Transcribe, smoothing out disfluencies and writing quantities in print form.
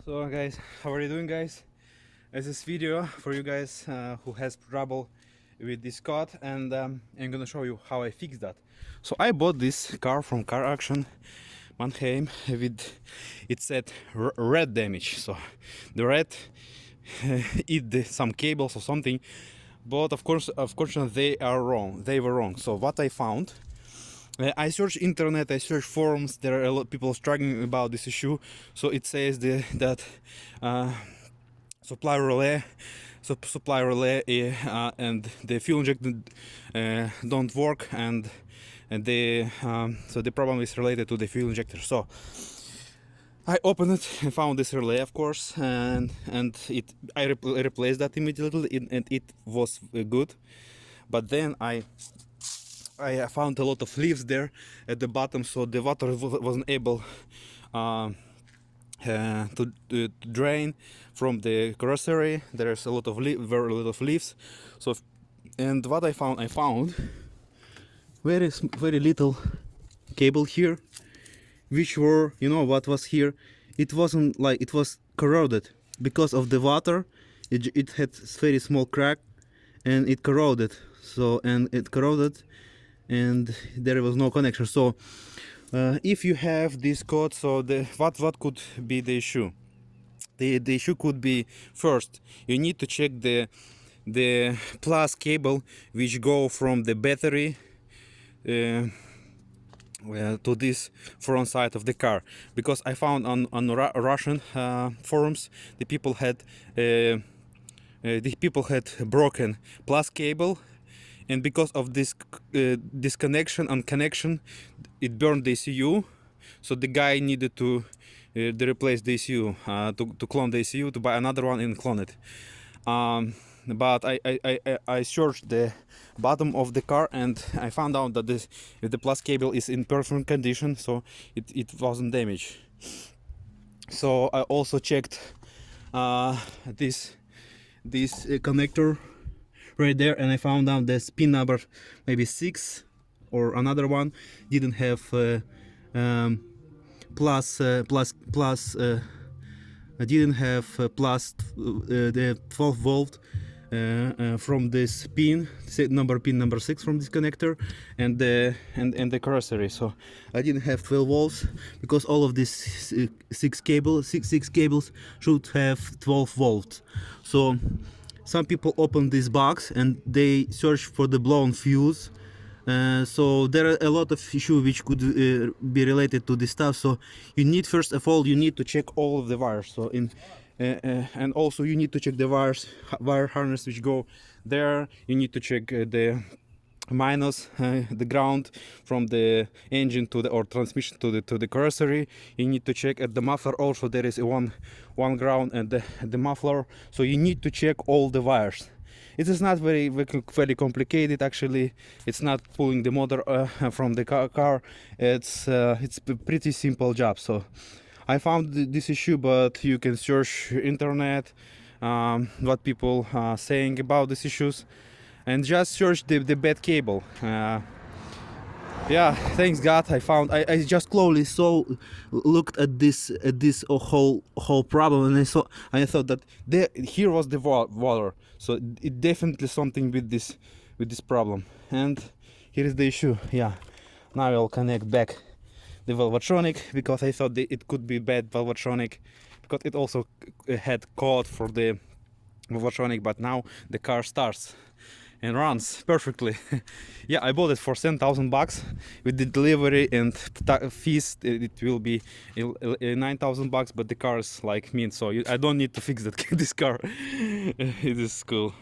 So guys, how are you doing, guys? As this video for you guys who has trouble with this code, and I'm gonna show you how I fix that. So I bought this car from Car Action Mannheim with it said red damage. So the red eat some cables or something, but of course they were wrong. So what I found, I searched internet, I searched forums. There are a lot of people struggling about this issue. So it says that supply relay and the fuel injector don't work, and so the problem is related to the fuel injector. So I opened it and found this relay, of course, and I replaced that immediately, and it was good. But then I found a lot of leaves there at the bottom, so the water wasn't able to drain from the carrossery. There's a lot of very lot of leaves. So, and what I found very little cable here, which were, you know what was here? It wasn't like, it was corroded because of the water. It had very small crack and it corroded. So, and it corroded and there was no connection. So if you have this code, so what could be the issue? The issue could be, first you need to check the plus cable which go from the battery to this front side of the car, because I found on Russian forums the people had broken plus cable, and because of this disconnection and connection, it burned the ECU. So the guy needed to replace the ECU, to clone the ECU, to buy another one and clone it. But I searched the bottom of the car and I found out that the plus cable is in perfect condition, so it wasn't damaged. So I also checked this connector right there, and I found out the pin number maybe 6 or another one didn't have the 12 volt from this pin number 6 from this connector and the carrossery. So I didn't have 12 volts because all of these six cables should have 12 volts. So some people open this box and they search for the blown fuse. So there are a lot of issues which could be related to this stuff. So you need, first of all, you need to check all of the wires. So and also you need to check the wire harness which go there. You need to check the minus the ground from the engine to the or transmission to the carrossery. You need to check at the muffler also. There is one ground and the muffler. So you need to check all the wires. It is not very complicated actually. It's not pulling the motor from the car. It's a pretty simple job. So I found this issue, but you can search internet what people are saying about these issues, and just search the bad cable. Yeah, thanks God I found. I just closely looked at this whole problem, and I thought that here was the water. So it definitely something with this problem, and here is the issue. Yeah, now I'll connect back the Valvetronic, because I thought it could be bad Valvetronic, because it also had code for the Valvetronic, but now the car starts and runs perfectly. Yeah, I bought it for 10,000 bucks. With the delivery and fees it will be 9,000 bucks, but the car is like mint, so I don't need to fix that this car. It is cool.